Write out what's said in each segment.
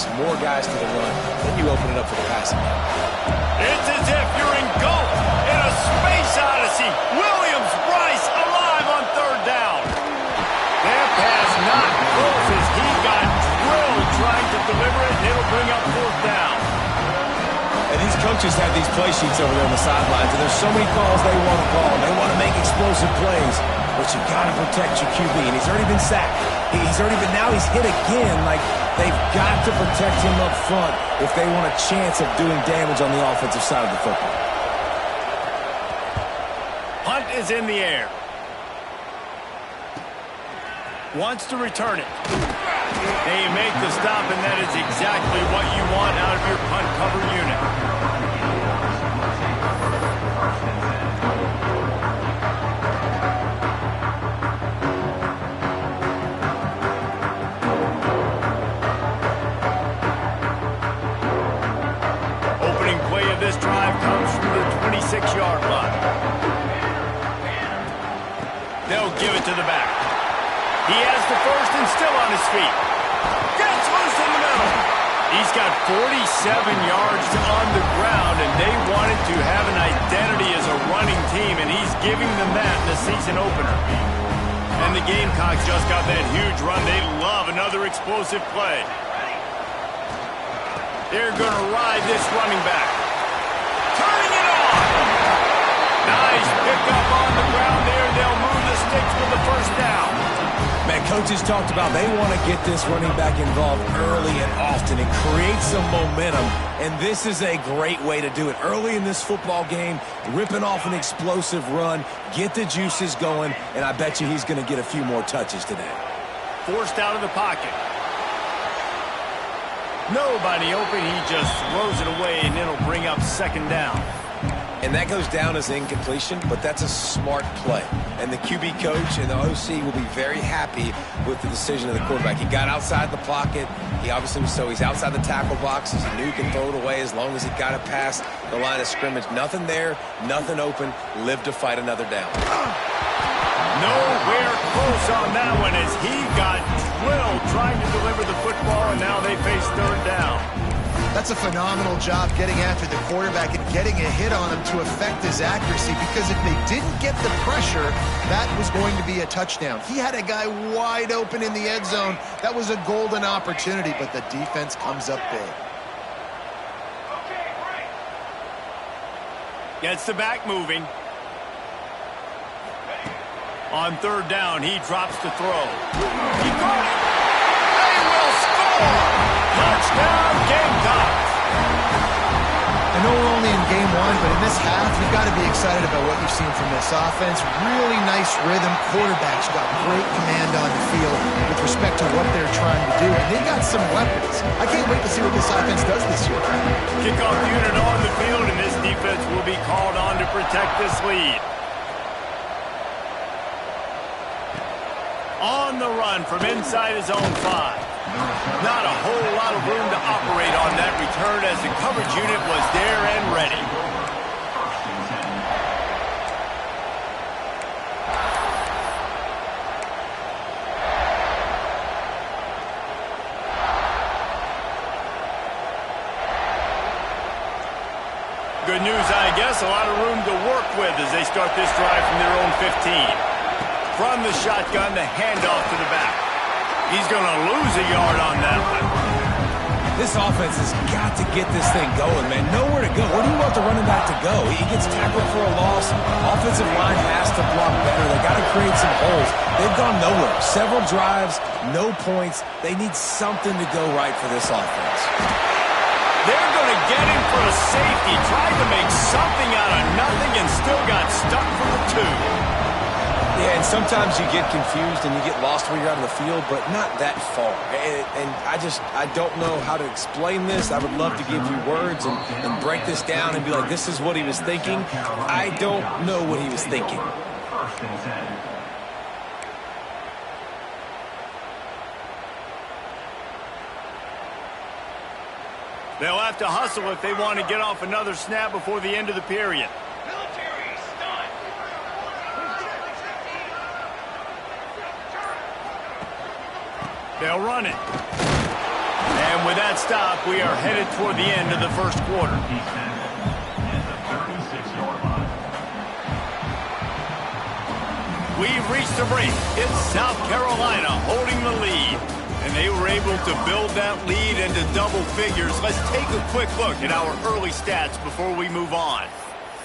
quarterbacks more guys to the run, then you open it up for the passing game. It's as if you're engulfed in a space odyssey. Williams, Bryce, alive on third down. That pass not close as he got drilled trying to deliver it, and it'll bring up fourth down. And these coaches have these play sheets over there on the sidelines, and there's so many calls they want to call. They want to make explosive plays, but you got to protect your QB, and he's already been sacked. Now he's hit again. Like, they've got to protect him up front if they want a chance of doing damage on the offensive side of the football. Punt is in the air. Wants to return it. They make the stop, and that is exactly what you want out of your punt cover unit. Opening play of this drive comes from the 26-yard line. They'll give it to the back. He has the first and still on his feet. Gets loose in the middle. He's got 47 yards on the ground, and they wanted to have an identity as a running team, and he's giving them that in the season opener. And the Gamecocks just got that huge run. They love another explosive play. They're going to ride this running back. Turning it on. Nice pickup on the ground there. They'll move the sticks with the first down. Man, coaches talked about they want to get this running back involved early and often and create some momentum, and this is a great way to do it. Early in this football game, ripping off an explosive run, get the juices going, and I bet you he's going to get a few more touches today. Forced out of the pocket. Nobody open, he just throws it away, and it'll bring up second down. And that goes down as incompletion, but that's a smart play. And the QB coach and the OC will be very happy with the decision of the quarterback. He got outside the pocket. He's outside the tackle box. He knew he could throw it away as long as he got it past the line of scrimmage. Nothing there, nothing open. Live to fight another down. Nowhere close on that one as he got drilled trying to deliver the football, and now they face third down. That's a phenomenal job getting after the quarterback and getting a hit on him to affect his accuracy, because if they didn't get the pressure, that was going to be a touchdown. He had a guy wide open in the end zone. That was a golden opportunity, but the defense comes up big. Gets the back moving. On third down, he drops the throw. He caught it. They will score! Touchdown, Gamecocks! I know we're only in game one, but in this half, you've got to be excited about what you've seen from this offense. Really nice rhythm. Quarterbacks got great command on the field with respect to what they're trying to do, and they got some weapons. I can't wait to see what this offense does this year. Kickoff unit on the field, and this defense will be called on to protect this lead. On the run from inside his own 5. Not a whole lot of room to operate on that return as the coverage unit was there and ready. Good news, I guess, a lot of room to work with as they start this drive from their own 15. From the shotgun, the handoff to the back. He's going to lose a yard on that one. This offense has got to get this thing going, man. Nowhere to go. Where do you want the running back to go? He gets tackled for a loss. Offensive line has to block better. They got to create some holes. They've gone nowhere. Several drives, no points. They need something to go right for this offense. They're going to get him for a safety. Tried to make something out of nothing and still got stuck for the 2. Yeah, and sometimes you get confused and you get lost where you're out of the field, but not that far. And I don't know how to explain this. I would love to give you words and break this down and be like, this is what he was thinking. I don't know what he was thinking. They'll have to hustle if they want to get off another snap before the end of the period. They'll run it. And with that stop, we are headed toward the end of the first quarter. We've reached the break. It's South Carolina holding the lead. And they were able to build that lead into double figures. Let's take a quick look at our early stats before we move on.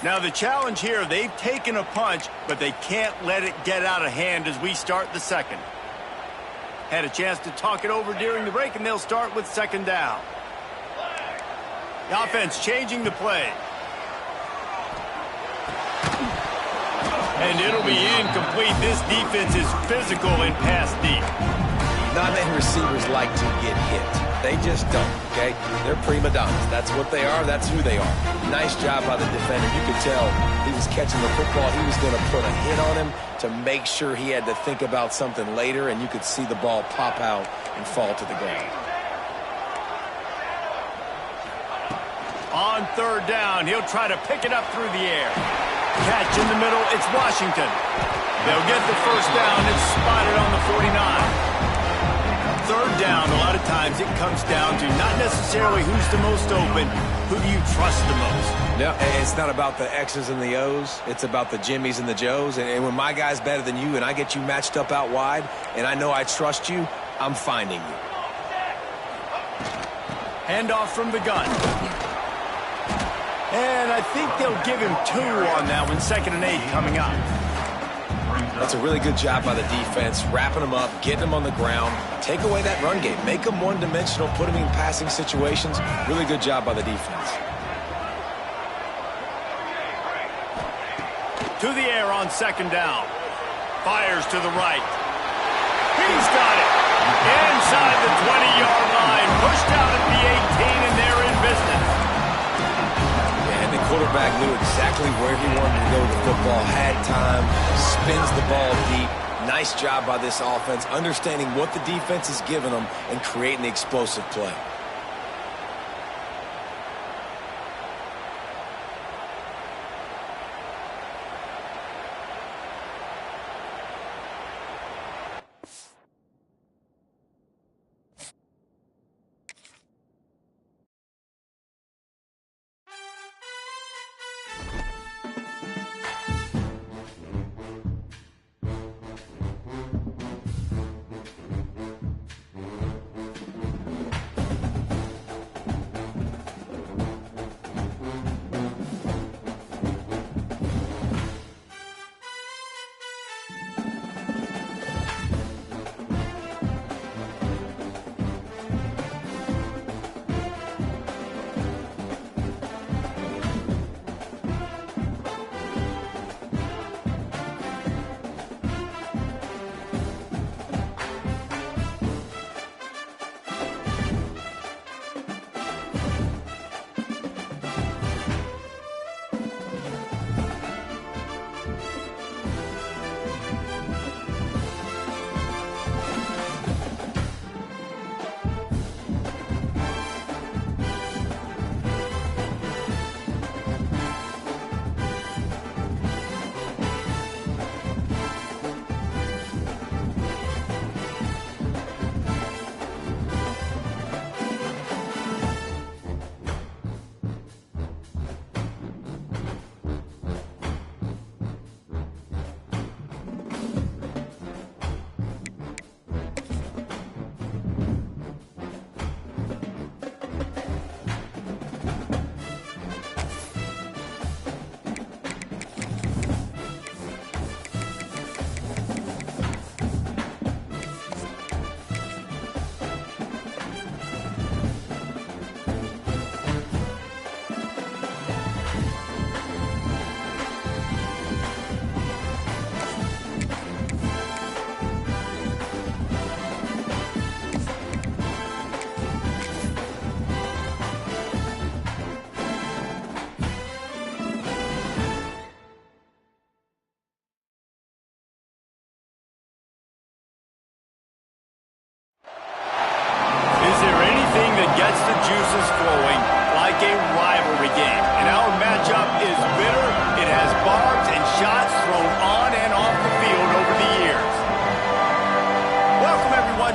Now the challenge here, they've taken a punch, but they can't let it get out of hand as we start the second. Had a chance to talk it over during the break, and they'll start with second down. The offense changing the play. And it'll be incomplete. This defense is physical and pass deep. Not many receivers like to get hit. They just don't, okay? They're prima donnas. That's what they are. That's who they are. Nice job by the defender. You could tell he was catching the football. He was going to put a hit on him to make sure he had to think about something later, and you could see the ball pop out and fall to the ground. On third down, he'll try to pick it up through the air. Catch in the middle, it's Washington. They'll get the first down. It's spotted on the 49. Third down, a lot of times it comes down to not necessarily who's the most open, who do you trust the most? No, it's not about the X's and the O's. It's about the Jimmies and the Joes. And when my guy's better than you and I get you matched up out wide and I know I trust you, I'm finding you. Handoff from the gun. And I think they'll give him 2 on that one. 2nd and 8 coming up. That's a really good job by the defense, wrapping them up, getting them on the ground. Take away that run game. Make them one-dimensional, put them in passing situations. Really good job by the defense. To the air on second down. Fires to the right. He's got it. Inside the 20-yard line. Pushed out at the 18, and they're in business. And the quarterback knew exactly where he wanted to go with the football, had time, spins the ball deep. Nice job by this offense, understanding what the defense is giving them and creating the explosive play.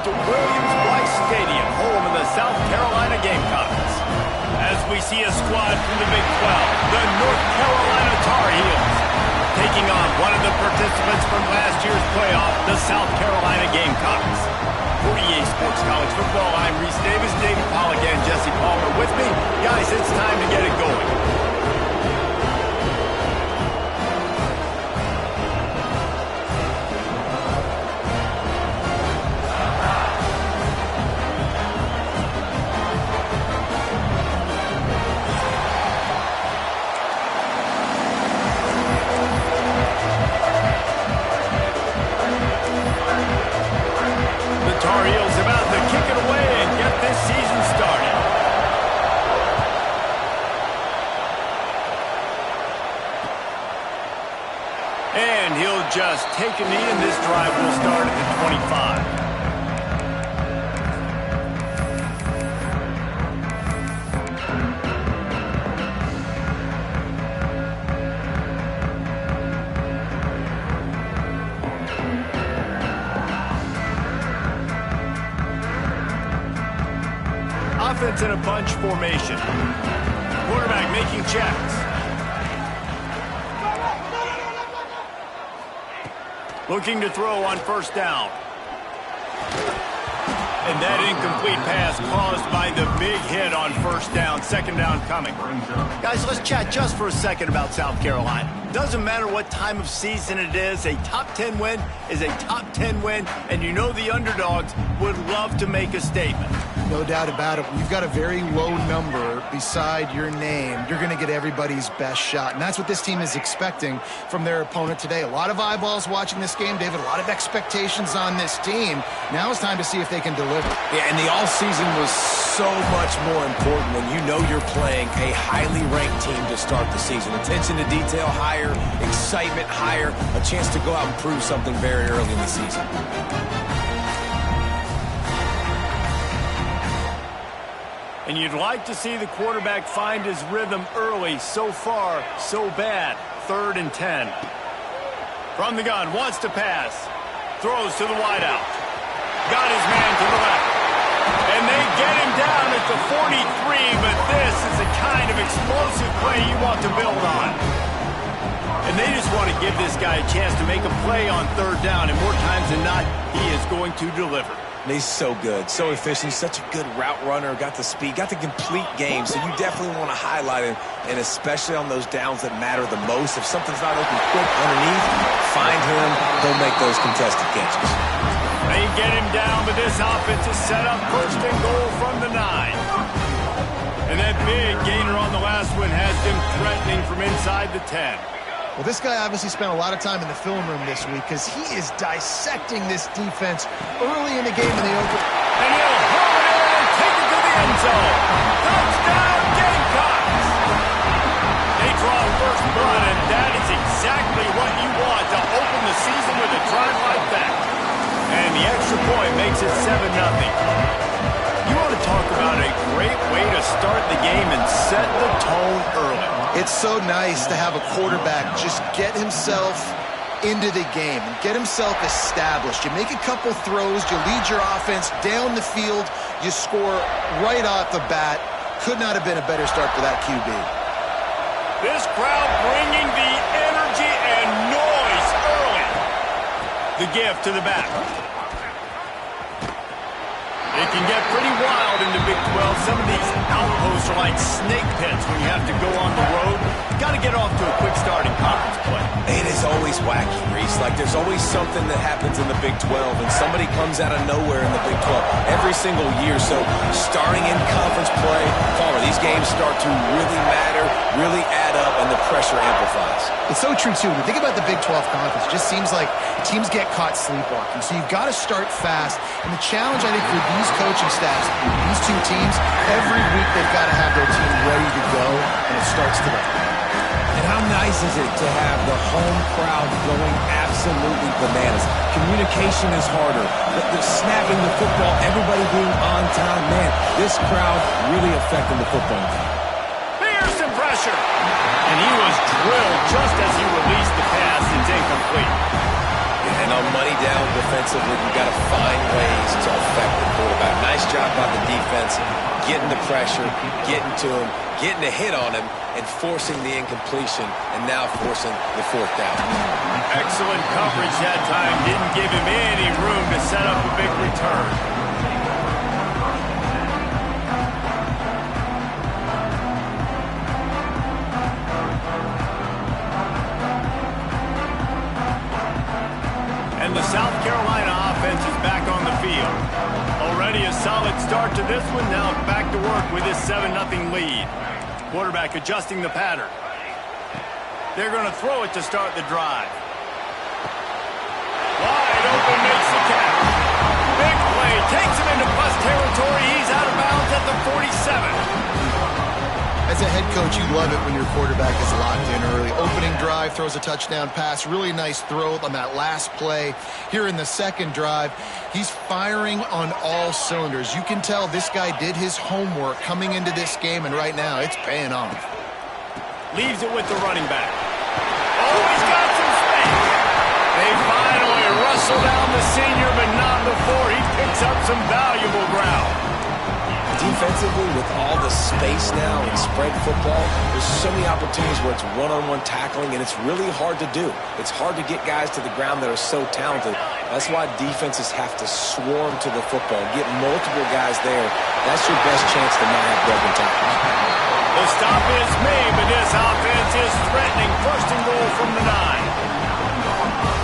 to Williams-Brice Stadium, home of the South Carolina Gamecocks. see a squad from the Big 12, the North Carolina Tar Heels, taking on one of the participants from last year's playoff, the South Carolina Gamecocks. For EA Sports College Football, I'm Reese Davis, David Pollack, and Jesse Palmer with me. Guys, it's time to get it going. Tar Heels about to kick it away and get this season started. And he'll just take a knee, and this drive will start at the 25. Offense in a bunch formation. Quarterback making checks. Looking to throw on first down. And that incomplete pass caused by the big hit on first down. Second down coming. Guys, let's chat just for a second about South Carolina. Doesn't matter what time of season it is, a top 10 win is a top 10 win, and you know the underdogs would love to make a statement. No doubt about it. When you've got a very low number beside your name, you're going to get everybody's best shot. And that's what this team is expecting from their opponent today. A lot of eyeballs watching this game, David. A lot of expectations on this team. Now it's time to see if they can deliver. Yeah, and the all-season was so much more important when you know you're playing a highly ranked team to start the season. Attention to detail higher, excitement higher, a chance to go out and prove something very early in the season. And you'd like to see the quarterback find his rhythm early. So far, so bad. 3rd and 10. From the gun, wants to pass. Throws to the wideout. Got his man to the left. And they get him down at the 43, but this is the kind of explosive play you want to build on. And they just want to give this guy a chance to make a play on 3rd down, and more times than not, he is going to deliver. He's so good, so efficient. He's such a good route runner, got the speed, got the complete game. So you definitely want to highlight him, and especially on those downs that matter the most. If something's not open quick underneath, find him. He'll make those contested catches. They get him down, but this offense is set up 1st and goal from the 9. And that big gainer on the last one has them threatening from inside the 10. Well, this guy obviously spent a lot of time in the film room this week because he is dissecting this defense early in the game in the open. And he'll hurl it in and take it to the end zone. Touchdown, Gamecocks! They draw first blood, and that is exactly what you want to open the season with a drive like that. And the extra point makes it 7-0. You want to talk about a great way to start the game and set the tone early. It's so nice to have a quarterback just get himself into the game and get himself established. You make a couple throws, you lead your offense down the field, you score right off the bat. Could not have been a better start for that QB. This crowd bringing the energy and noise early. The gift to the back. It can get pretty wild in the Big 12. Some of these outposts are like snake pits when you have to go on the road. Got to get off to a quick start in conference play. It is always wacky, Reese. Like, there's always something that happens in the Big 12, and somebody comes out of nowhere in the Big 12 every single year. So starting in conference play, these games start to really matter, really add up, and the pressure amplifies. It's so true, too. When you think about the Big 12 conference, it just seems like teams get caught sleepwalking. So you've got to start fast. And the challenge, I think, for these coaching staffs, these two teams, every week they've got to have their team ready to go, and it starts today. And how nice is it to have the home crowd going absolutely bananas? Communication is harder. The snapping the football, everybody being on time. Man, this crowd really affecting the football game. Here's some pressure. And he was drilled just as he released the pass. It's incomplete. And on money down defensively, you got to find ways to affect the quarterback. Nice job by the defense, getting the pressure, getting to him, getting a hit on him and forcing the incompletion and now forcing the fourth down. Excellent coverage that time. Didn't give him any room to set up a big return. And the South Carolina offense is back on the field. Already a solid start to this one. Now back to work with this 7-0 lead. Quarterback adjusting the pattern. They're going to throw it to start the drive. Wide open makes the catch. Big play. Takes him into plus territory. He's out of bounds at the 47. As a head coach, you love it when your quarterback is locked in early. Opening drive, throws a touchdown pass. Really nice throw on that last play. Here in the second drive, he's firing on all cylinders. You can tell this guy did his homework coming into this game, and right now it's paying off. Leaves it with the running back. Oh, he's got some space. They finally rustle down the senior, but not before he picks up some valuable ground. Defensively, with all the space now in spread football, there's so many opportunities where it's one-on-one tackling, and it's really hard to do. It's hard to get guys to the ground that are so talented. That's why defenses have to swarm to the football, get multiple guys there. That's your best chance to not have broken tackles. The stop is made, but this offense is threatening. First and goal from the 9.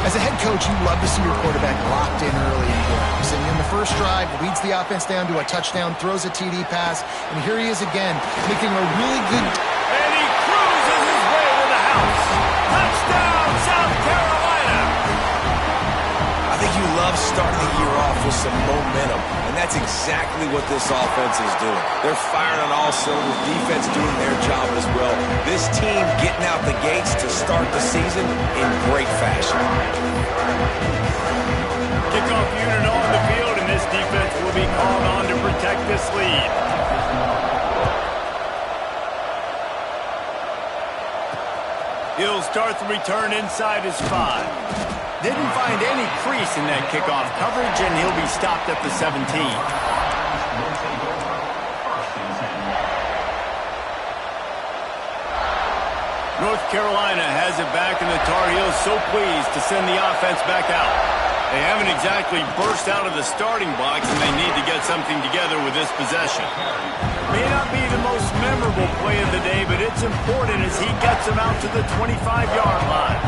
As a head coach, you love to see your quarterback locked in early in games. And in the first drive, leads the offense down to a touchdown, throws a TD pass, and here he is again, making a really good... And he cruises his way to the house. Touchdown, South Carolina! I think you love starting the year off with some momentum, and that's exactly what this offense is doing. They're firing on all cylinders, defense doing their job as well. This team getting out the gates to start the season in great fashion. Kickoff unit on the field, and this defense will be called on to protect this lead. He'll start the return inside his 5. Didn't find any crease in that kickoff coverage, and he'll be stopped at the 17. North Carolina has it back, and the Tar Heels so pleased to send the offense back out. They haven't exactly burst out of the starting blocks, and they need to get something together with this possession. May not be the most memorable play of the day, but it's important as he gets them out to the 25-yard line.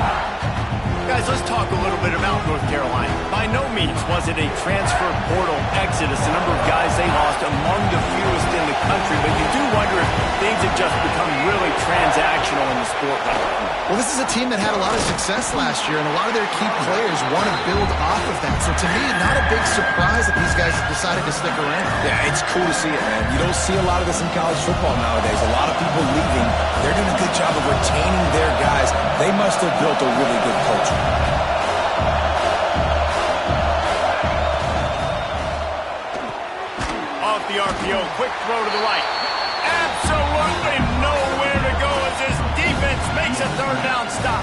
Guys, let's talk a little bit about North Carolina. By no means was it a transfer portal exodus. The number of guys they lost among the fewest in the country, but you do wonder if things have just become really transactional in the sport right now. Well, this is a team that had a lot of success last year, and a lot of their key players want to build off of that. So to me, not a big surprise that these guys have decided to stick around. Yeah, it's cool to see it, man. You don't see a lot of this in college football nowadays. A lot of people leaving. They're doing a good job of retaining their guys. They must have built a really good culture. Off the RPO, quick throw to the right. Absolutely nowhere to go as this defense makes a third down stop.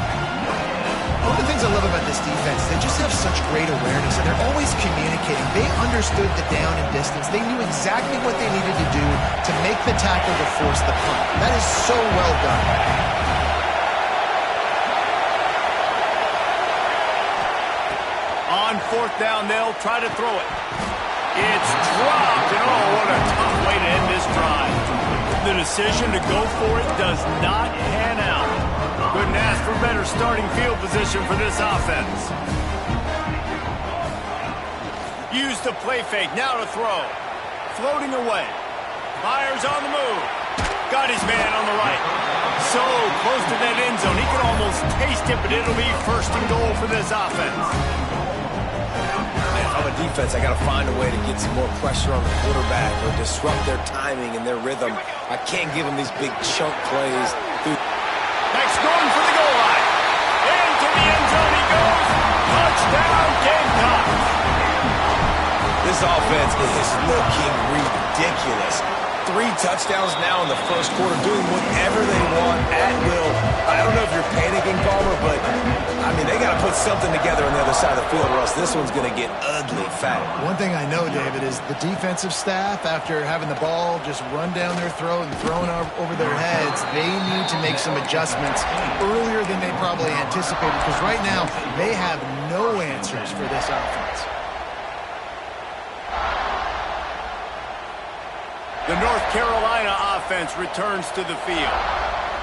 One of the things I love about this defense, they just have such great awareness, and they're always communicating. They understood the down and distance. They knew exactly what they needed to do to make the tackle to force the punt. That is so well done. On fourth down, they'll try to throw it. It's dropped, and oh, what a tough way to end this drive. The decision to go for it does not pan out. Couldn't ask for better starting field position for this offense. Use the play fake, now to throw. Floating away. Myers on the move. Got his man on the right. So close to that end zone. He can almost taste it, but it'll be first and goal for this offense. If I'm a defense, I got to find a way to get some more pressure on the quarterback or disrupt their timing and their rhythm. I can't give them these big chunk plays. Next going for the goal line. Into the end zone he goes. Touchdown, Gamecocks. This offense is looking ridiculous. 3 touchdowns now in the first quarter, doing whatever they want at will. I don't know if you're panicking, Palmer, but I mean, they got to put something together on the other side of the field, or else this one's going to get ugly fast. One thing I know, David, is the defensive staff, after having the ball just run down their throat and thrown over their heads, they need to make some adjustments earlier than they probably anticipated, because right now they have no answers for this offense. The North Carolina offense returns to the field.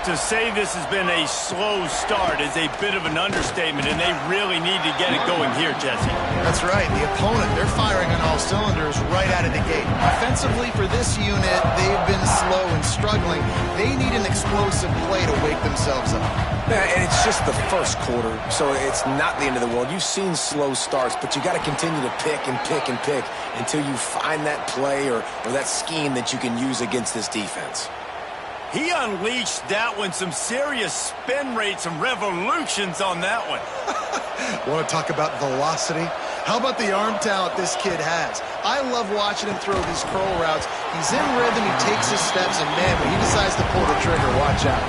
To say this has been a slow start is a bit of an understatement, and they really need to get it going here, Jesse. That's right. The opponent, they're firing on all cylinders right out of the gate. Offensively, for this unit, they've been slow and struggling. They need an explosive play to wake themselves up. Yeah, and it's just the first quarter, so it's not the end of the world. You've seen slow starts, but you got to continue to pick and pick and pick until you find that play or that scheme that you can use against this defense. He unleashed that one, some serious spin rates, some revolutions on that one. Want to talk about velocity? How about the arm talent this kid has? I love watching him throw these curl routes. He's in rhythm, he takes his steps, and man, when he decides to pull the trigger, watch out.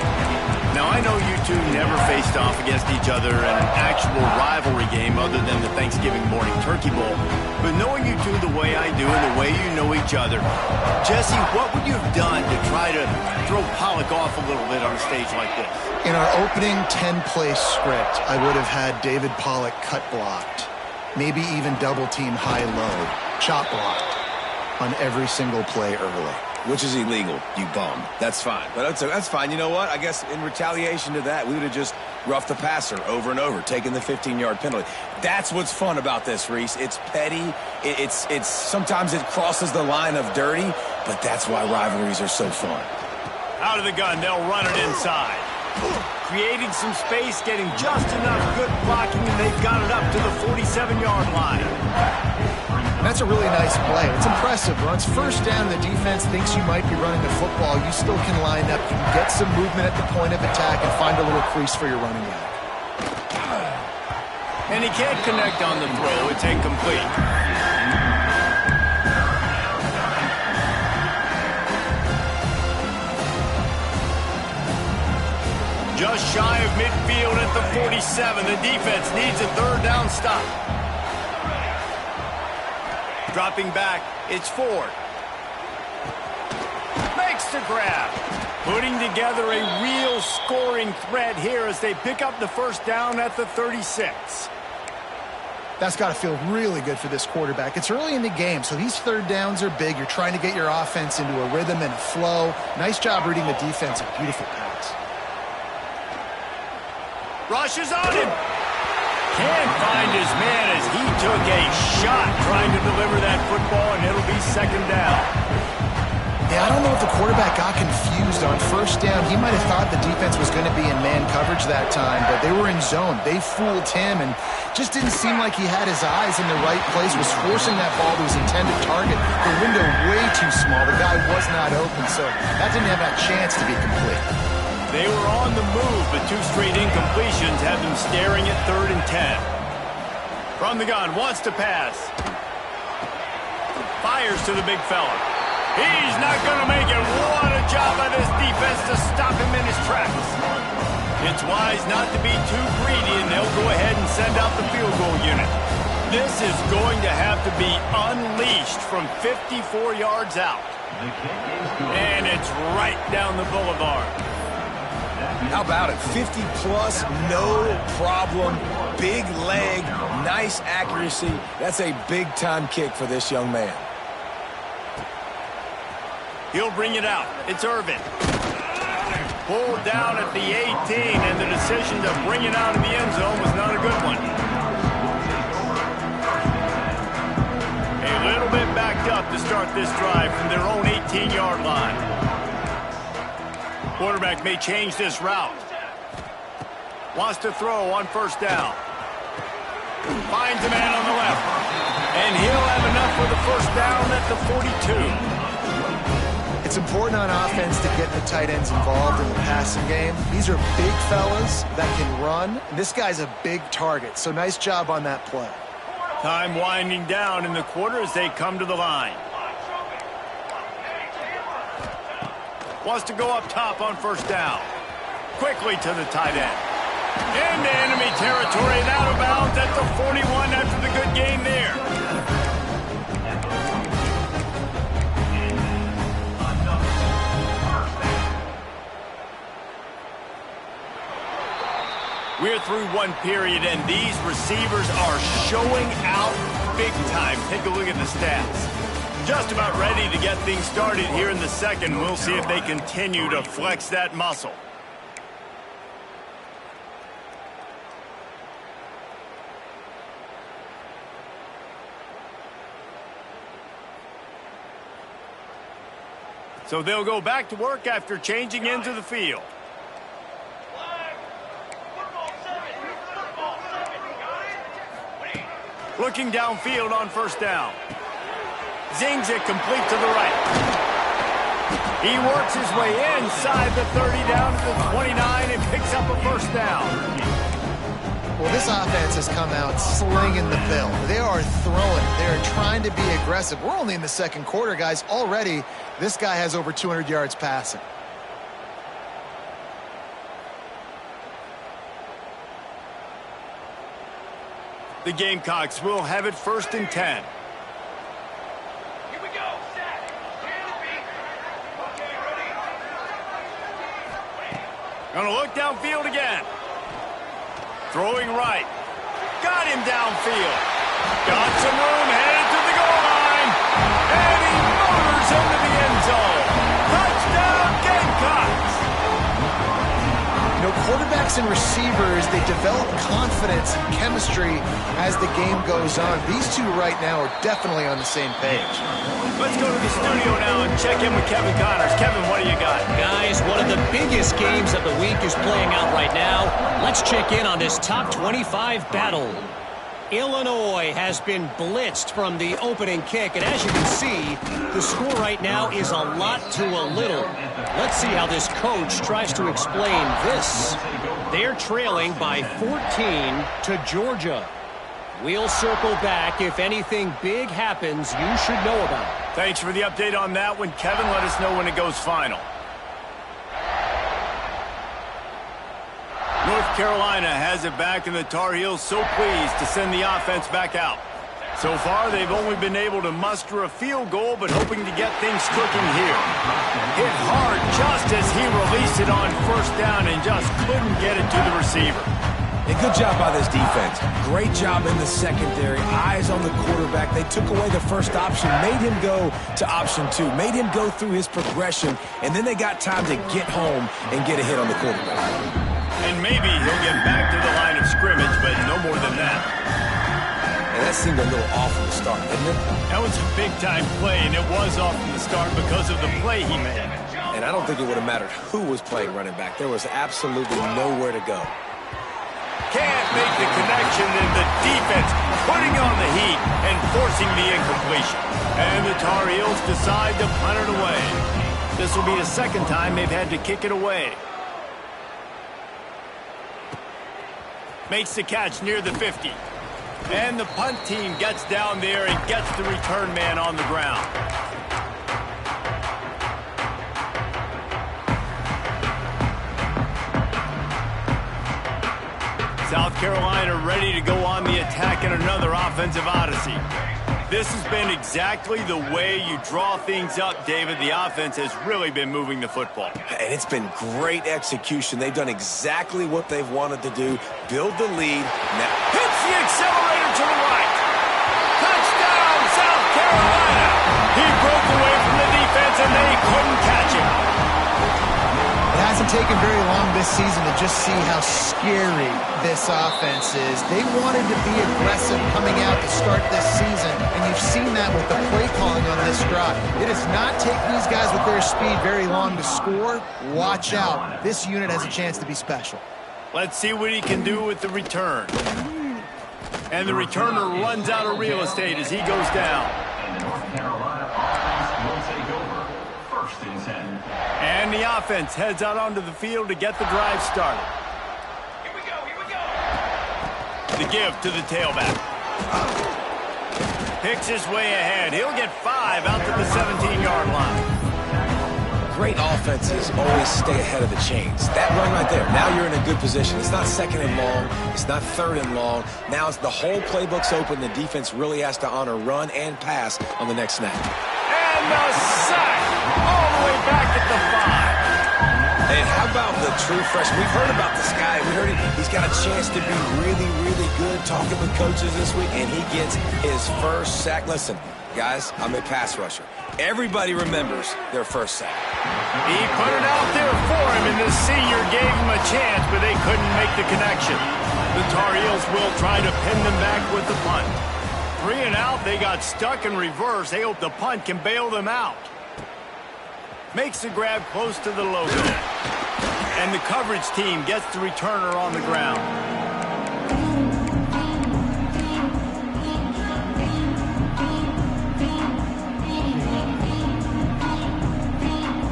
Now, I know you two never faced off against each other in an actual rivalry game other than the Thanksgiving morning turkey bowl. But knowing you two the way I do and the way you know each other, Jesse, what would you have done to try to throw Pollock off a little bit on a stage like this? In our opening 10-play script, I would have had David Pollock cut blocked, maybe even double-team high-low, chop blocked on every single play early. Which is illegal, you bum. That's fine. But that's fine. You know what? I guess in retaliation to that, we would have just roughed the passer over and over, taking the 15-yard penalty. That's what's fun about this, Reese. It's petty. It's sometimes it crosses the line of dirty, but that's why rivalries are so fun. Out of the gun, they'll run it inside. Creating some space, getting just enough good blocking, and they've got it up to the 47-yard line. That's a really nice play. It's impressive. Once first down, the defense thinks you might be running the football. You still can line up. You can get some movement at the point of attack and find a little crease for your running back. And he can't connect on the throw. It's incomplete. Just shy of midfield at the 47. The defense needs a third down stop. Dropping back, it's Ford. Makes the grab. Putting together a real scoring threat here as they pick up the first down at the 36. That's got to feel really good for this quarterback. It's early in the game, so these third downs are big. You're trying to get your offense into a rhythm and a flow. Nice job reading the defense. A beautiful pass. Rushes on him. Can't find his man as he took a shot trying to deliver that football, and it'll be second down. Yeah, I don't know if the quarterback got confused on first down. He might have thought the defense was going to be in man coverage that time, but they were in zone. They fooled him and just didn't seem like he had his eyes in the right place, was forcing that ball to his intended target. The window way too small. The guy was not open, so that didn't have that chance to be complete. They were on the move, but two straight incompletions have them staring at 3rd and 10. From the gun, wants to pass. Fires to the big fella. He's not going to make it. What a job by this defense to stop him in his tracks. It's wise not to be too greedy, and they'll go ahead and send out the field goal unit. This is going to have to be unleashed from 54 yards out. And it's right down the boulevard. How about it? 50-plus, no problem. Big leg, nice accuracy. That's a big-time kick for this young man. He'll bring it out. It's Irvin. Pulled down at the 18, and the decision to bring it out of the end zone was not a good one. A little bit backed up to start this drive from their own 18-yard line. Quarterback may change this route. Wants to throw on first down. Finds a man on the left. And he'll have enough for the first down at the 42. It's important on offense to get the tight ends involved in the passing game. These are big fellas that can run. This guy's a big target, so nice job on that play. Time winding down in the quarter as they come to the line. Wants to go up top on first down. Quickly to the tight end. Into enemy territory and out of bounds at the 41 after the good gain there. We're through one period, and these receivers are showing out big time. Take a look at the stats. Just about ready to get things started here in the second. We'll see if they continue to flex that muscle. So they'll go back to work after changing into the field. Looking downfield on first down. Zings it complete to the right. He works his way inside the 30 down to the 29 and picks up a first down. Well, this offense has come out slinging the bill. They are throwing. They are trying to be aggressive. We're only in the second quarter, guys. Already, this guy has over 200 yards passing. The Gamecocks will have it 1st and 10. Here we go. Set. Stand to beat. Okay, ready. Gonna look downfield again. Throwing right. Got him downfield. Got some room, headed to the goal line. And he motors into the end zone. Touchdown, Gamecocks. You know, quarterbacks and receivers, they develop confidence and chemistry as the game goes on. These two right now are definitely on the same page. Let's go to the studio now and check in with Kevin Connors. Kevin, what do you got? Guys, one of the biggest games of the week is playing out right now. Let's check in on this top 25 battle. Illinois has been blitzed from the opening kick, and as you can see, the score right now is a lot to a little. Let's see how this coach tries to explain this. They're trailing by 14 to Georgia. We'll circle back. If anything big happens, you should know about it. Thanks for the update on that one, Kevin. Let us know when it goes final. North Carolina has it back, and the Tar Heels so pleased to send the offense back out. So far, they've only been able to muster a field goal, but hoping to get things cooking here. Hit hard just as he released it on first down and just couldn't get it to the receiver. A good job by this defense. Great job in the secondary. Eyes on the quarterback. They took away the first option, made him go to option 2, made him go through his progression, and then they got time to get home and get a hit on the quarterback. And maybe he'll get back to the line of scrimmage, but no more than that. And that seemed a little off from the start, didn't it? That was a big-time play, and it was off from the start because of the play he made. And I don't think it would have mattered who was playing running back. There was absolutely nowhere to go. Can't make the connection, and the defense putting on the heat and forcing the incompletion. And the Tar Heels decide to punt it away. This will be the second time they've had to kick it away. Makes the catch near the 50. And the punt team gets down there and gets the return man on the ground. South Carolina ready to go on the attack in another offensive odyssey. This has been exactly the way you draw things up, David. The offense has really been moving the football. And it's been great execution. They've done exactly what they've wanted to do. Build the lead. Now hits the accelerator to the right. Touchdown, South Carolina. He broke away from the defense, and they couldn't catch him. It hasn't taken very long this season to just see how scary this offense is. They wanted to be aggressive coming out to start this season, and you've seen that with the play calling on this drive. It does not take these guys with their speed very long to score. Watch out. This unit has a chance to be special. Let's see what he can do with the return. And the returner runs out of real estate as he goes down. North Carolina offense will take over 1st and 10. And the offense heads out onto the field to get the drive started. Here we go, here we go. The give to the tailback. Picks his way ahead. He'll get 5 out to the 17-yard line. great offenses always stay ahead of the chains. That run right there, now you're in a good position. It's not second and long. It's not third and long. Now it's the whole playbook's open. The defense really has to honor run and pass on the next snap. And the sack all the way back at the 5. And how about the true freshman? We've heard about this guy. We heard he's got a chance to be really, really good talking with coaches this week, and he gets his first sack. Listen, guys, I'm a pass rusher. Everybody remembers their first sack. He put it out there for him, and the senior gave him a chance, but they couldn't make the connection. The Tar Heels will try to pin them back with the punt. 3 and out, they got stuck in reverse. They hope the punt can bail them out. Makes the grab close to the logo. And the coverage team gets the returner on the ground.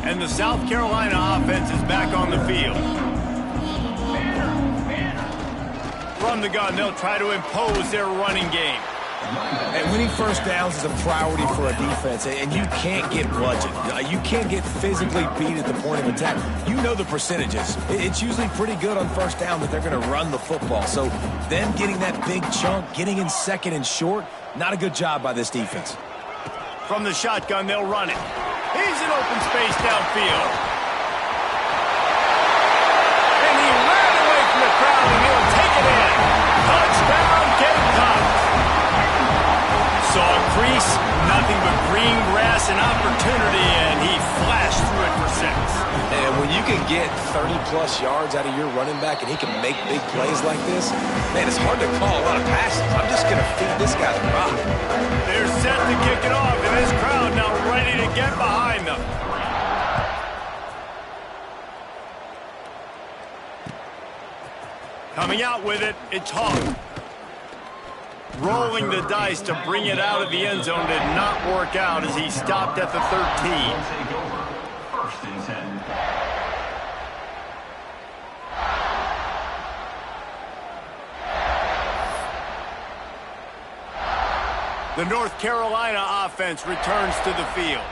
And the South Carolina offense is back on the field. From the gun, they'll try to impose their running game. And winning first downs is a priority for a defense, and you can't get bludgeoned. You can't get physically beat at the point of attack. You know the percentages. It's usually pretty good on first down that they're going to run the football. So them getting that big chunk, getting in second and short, not a good job by this defense. From the shotgun, they'll run it. He's in open space downfield. And he ran away from the crowd, and he'll take it in. Touchdown, Gamecocks. Saw a crease, nothing but green grass and opportunity, and he flashed through it for 6. And when you can get 30-plus yards out of your running back and he can make big plays like this, man, it's hard to call a lot of passes. I'm just going to feed this guy the rock. They're set to kick it off, and this crowd now ready to get behind them. Coming out with it, it's Hawk. Rolling the dice to bring it out of the end zone did not work out as he stopped at the 13. First and 10. The North Carolina offense returns to the field.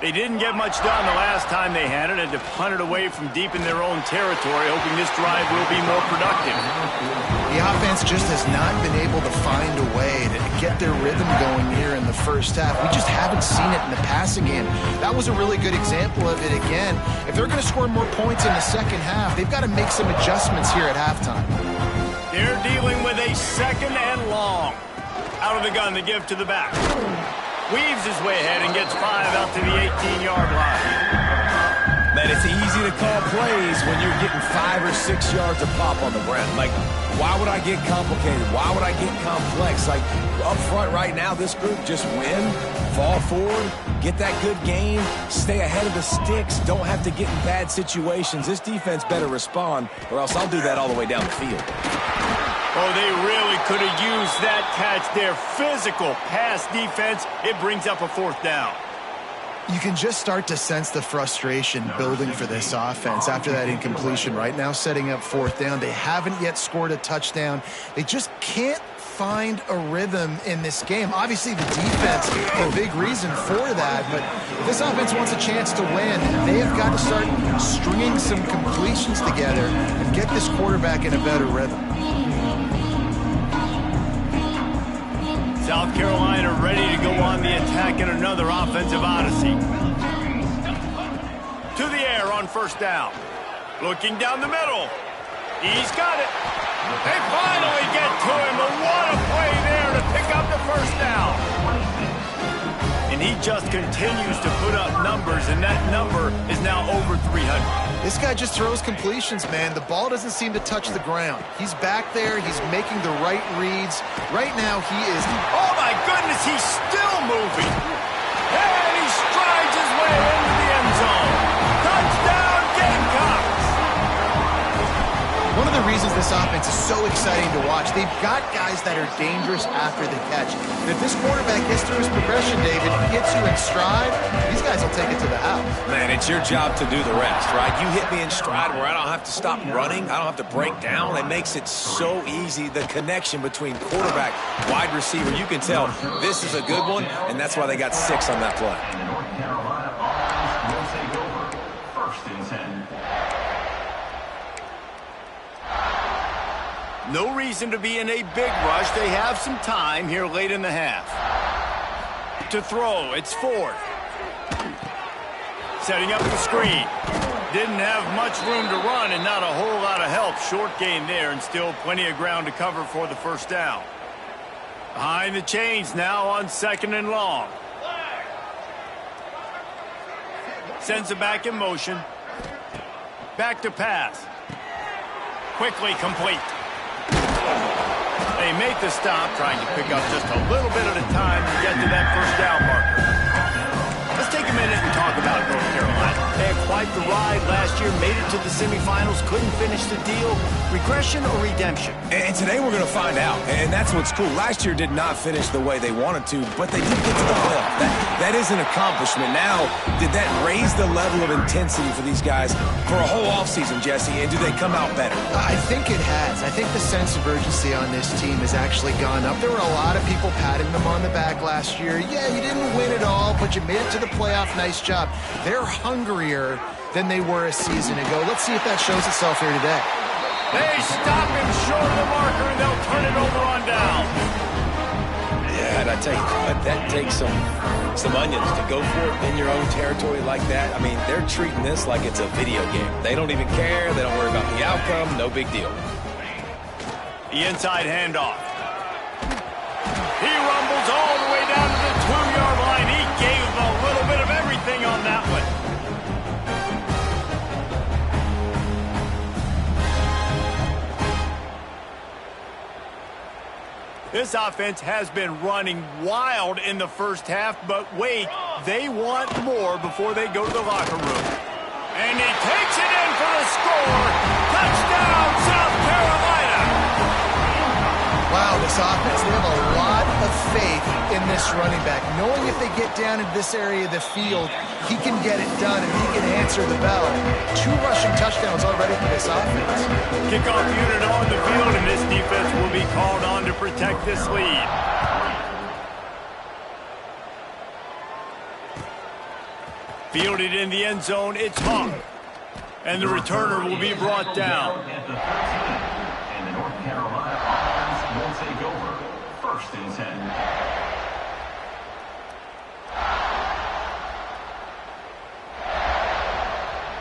They didn't get much done the last time they had it, and to punt it away from deep in their own territory, hoping this drive will be more productive. The offense just has not been able to find a way to get their rhythm going here in the first half. We just haven't seen it in the passing game. That was a really good example of it again. If they're going to score more points in the second half, they've got to make some adjustments here at halftime. They're dealing with a second and long. Out of the gun, the give to the back. Weaves his way ahead and gets 5 out to the 18-yard line. Man, it's easy to call plays when you're getting 5 or 6 yards of pop on the ground. Like, why would I get complicated? Why would I get complex? Like, up front right now, this group just win, fall forward, get that good game, stay ahead of the sticks, don't have to get in bad situations. This defense better respond, or else I'll do that all the way down the field. Oh, they really could have used that catch. Their physical pass defense, it brings up a 4th down. You can just start to sense the frustration building for this offense after that incompletion. Right now, setting up 4th down. They haven't yet scored a touchdown. They just can't find a rhythm in this game. Obviously, the defense is a big reason for that, but if this offense wants a chance to win, they have got to start stringing some completions together and get this quarterback in a better rhythm. South Carolina ready to go on the attack in another offensive odyssey. To the air on 1st down. Looking down the middle. He's got it. They finally get to him, but what a play there to pick up the 1st down. And he just continues to put up numbers, and that number is now over 300. This guy just throws completions, man. The ball doesn't seem to touch the ground. He's back there. He's making the right reads. Right now, he is... Oh, my goodness, he's still moving. And he strides his way into the end zone. Touchdown, Gamecocks. One of the reasons this offense is so exciting to watch, they've got guys that are dangerous after the catch. And if this quarterback gets through his progression, David, hits you in stride, these guys will take it to the house. Man, it's your job to do the rest, right? You hit me in stride where I don't have to stop running. I don't have to break down. It makes it so easy. The connection between quarterback, wide receiver, you can tell this is a good one, and that's why they got 6 on that play. And the North Carolina offense will take over First and 10. No reason to be in a big rush. They have some time here late in the half. To throw, it's Ford. Setting up the screen. Didn't have much room to run and not a whole lot of help. Short gain there and still plenty of ground to cover for the first down. Behind the chains now on 2nd and long. Sends it back in motion. Back to pass. Quickly complete. They make the stop, trying to pick up just a little bit at a time to get to that first down marker. Let's take a minute and talk about North Carolina. They had quite the ride last year, made it to the semifinals, couldn't finish the deal. Regression or redemption? And today we're going to find out, and that's what's cool. Last year did not finish the way they wanted to, but they did get to the playoff. That is an accomplishment. Now, did that raise the level of intensity for these guys for a whole offseason, Jesse, and do they come out better? I think it has. I think the sense of urgency on this team has actually gone up. There were a lot of people patting them on the back last year. Yeah, you didn't win it all, but you made it to the playoff. Nice job. They're hungrier than they were a season ago. Let's see if that shows itself here today. They stop him short of the marker, and they'll turn it over on down. Yeah, and I tell you what, that takes some onions to go for it in your own territory like that. I mean, they're treating this like it's a video game. They don't even care. They don't worry about the outcome. No big deal. The inside handoff. He rumbles all the way down to the 2-yard line. He gave a little bit of everything on that one. This offense has been running wild in the first half, but wait, they want more before they go to the locker room. And he takes it in for the score. Touchdown, South Carolina! Wow, this offense, they have a lot of faith in this running back. Knowing if they get down into this area of the field, he can get it done and he can answer the bell. 2 rushing touchdowns already for this offense. Kickoff unit on the field, and this defense will be called on to protect this lead. Fielded in the end zone, it's Hawk. And the returner will be brought down. And the North Carolina offense will take over. First and 10.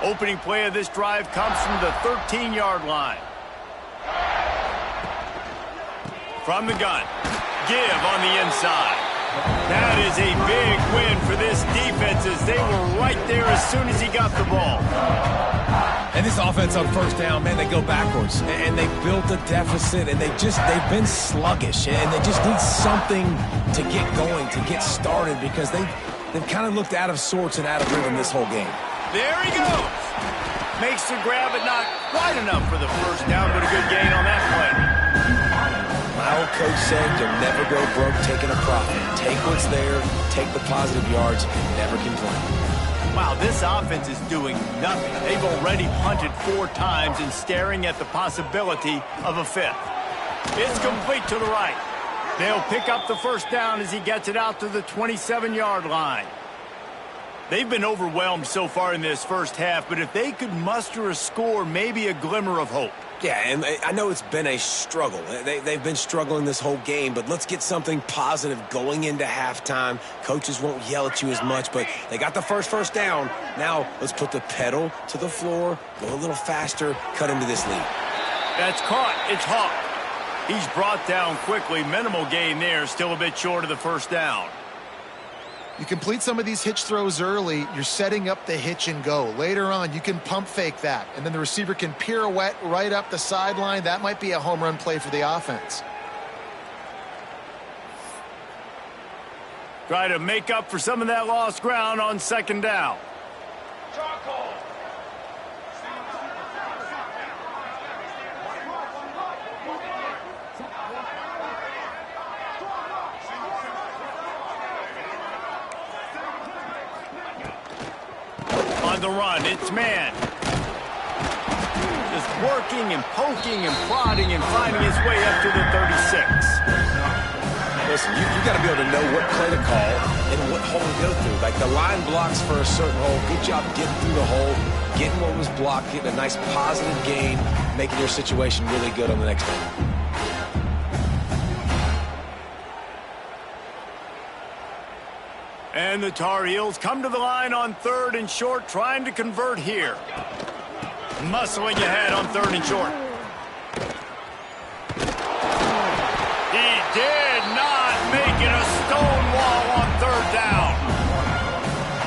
Opening play of this drive comes from the 13-yard line. From the gun. Give on the inside. That is a big win for this defense as they were right there as soon as he got the ball. And this offense on first down, man, they go backwards. And they built a deficit, and they've been sluggish. And they just need something to get going, to get started, because they've kind of looked out of sorts and out of rhythm this whole game. There he goes. Makes the grab, but not quite enough for the first down, but a good gain on that play. My old coach said you'll never go broke taking a profit. Take what's there, take the positive yards, and never complain. Wow, this offense is doing nothing. They've already punted 4 times and staring at the possibility of a 5th. It's complete to the right. They'll pick up the first down as he gets it out to the 27-yard line. They've been overwhelmed so far in this first half, but if they could muster a score, maybe a glimmer of hope. Yeah, and I know it's been a struggle. They've been struggling this whole game, but let's get something positive going into halftime. Coaches won't yell at you as much, but they got the first down. Now let's put the pedal to the floor, go a little faster, cut into this lead. That's caught. It's Hawk. He's brought down quickly. Minimal gain there, still a bit short of the first down. You complete some of these hitch throws early, you're setting up the hitch and go. Later on, you can pump fake that, and then the receiver can pirouette right up the sideline. That might be a home run play for the offense. Try to make up for some of that lost ground on second down. Charcoal. On the run, it's man. Just working and poking and prodding and finding his way up to the 36. Listen, you got to be able to know what play to call and what hole to go through. Like the line blocks for a certain hole. Good job getting through the hole, getting what was blocked, getting a nice positive gain, making your situation really good on the next one. And the Tar Heels come to the line on 3rd and short, trying to convert here. Muscling ahead on 3rd and short. He did not make it a stone wall on 3rd down.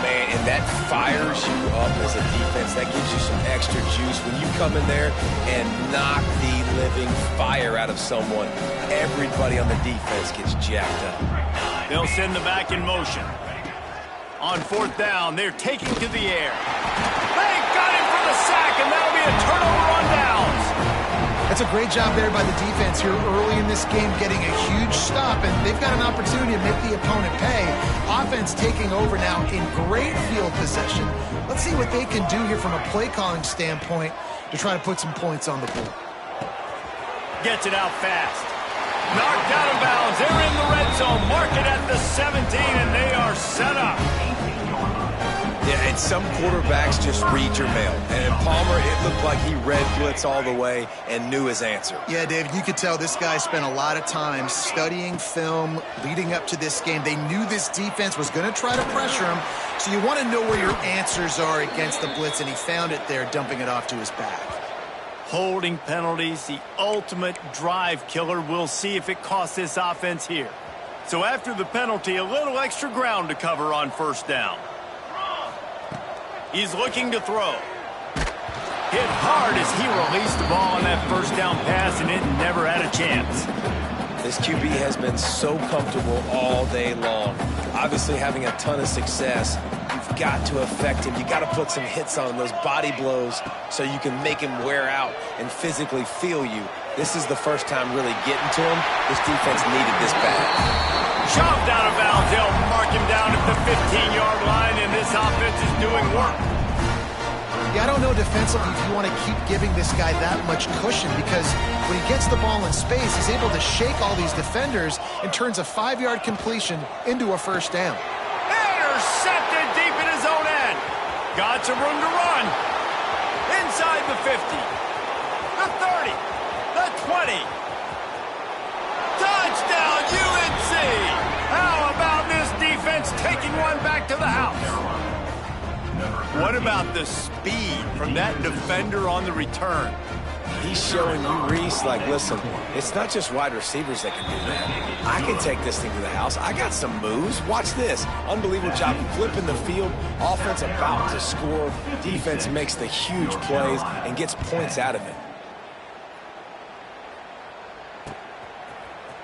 Man, and that fires you up as a defense. That gives you some extra juice. When you come in there and knock the living fire out of someone, everybody on the defense gets jacked up. They'll send the back in motion. On 4th down, they're taking to the air. They got him for the sack, and that'll be a turnover on downs. That's a great job there by the defense here early in this game, getting a huge stop, and they've got an opportunity to make the opponent pay. Offense taking over now in great field possession. Let's see what they can do here from a play calling standpoint to try to put some points on the board. Gets it out fast. Knocked out of bounds. They're in the red zone. Mark it at the 17, and they are set up. Yeah, and some quarterbacks just read your mail. And Palmer, it looked like he read blitz all the way and knew his answer. Yeah, David, you could tell this guy spent a lot of time studying film leading up to this game. They knew this defense was going to try to pressure him, so you want to know where your answers are against the blitz, and he found it there, dumping it off to his back. Holding penalties, the ultimate drive killer. We'll see if it costs this offense here. So after the penalty, a little extra ground to cover on 1st down. He's looking to throw. Hit hard as he released the ball on that 1st down pass, and it never had a chance. This QB has been so comfortable all day long. Obviously having a ton of success. You've got to affect him. You've got to put some hits on him, those body blows, so you can make him wear out and physically feel you. This is the first time really getting to him. This defense needed this bad. Shoved out of bounds. They'll mark him down at the 15-yard line, and this offense is doing work. Yeah, I don't know defensively if you want to keep giving this guy that much cushion, because when he gets the ball in space, he's able to shake all these defenders and turns a 5-yard completion into a 1st down. Intercepted deep in his own end. Got some room to run. Inside the 50. The 30. The 20. Touchdown, UNC! How about this defense taking one back to the house? What about the speed from that defender on the return? He's showing you, Reese, like, listen, it's not just wide receivers that can do that. I can take this thing to the house. I got some moves. Watch this. Unbelievable job flipping the field. Offense about to score. Defense makes the huge plays and gets points out of it.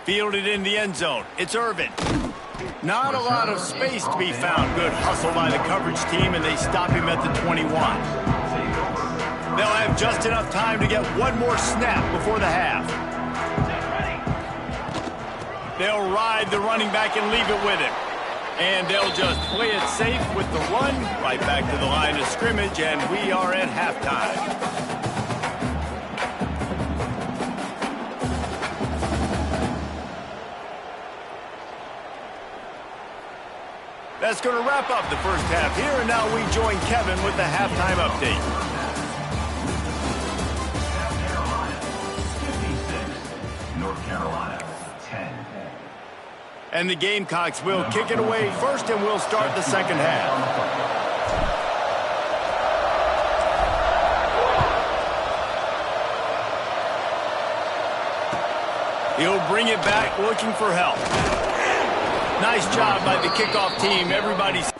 Fielded in the end zone. It's Irvin. Not a lot of space to be found. Good hustle by the coverage team, and they stop him at the 21. They'll have just enough time to get one more snap before the half. They'll ride the running back and leave it with him. And they'll just play it safe with the run right back to the line of scrimmage, and we are at halftime. That's going to wrap up the first half here, and now we join Kevin with the halftime update. North Carolina, 10. And the Gamecocks will kick it away first, and we'll start the second half. He'll bring it back looking for help. Nice job by the kickoff team. Everybody's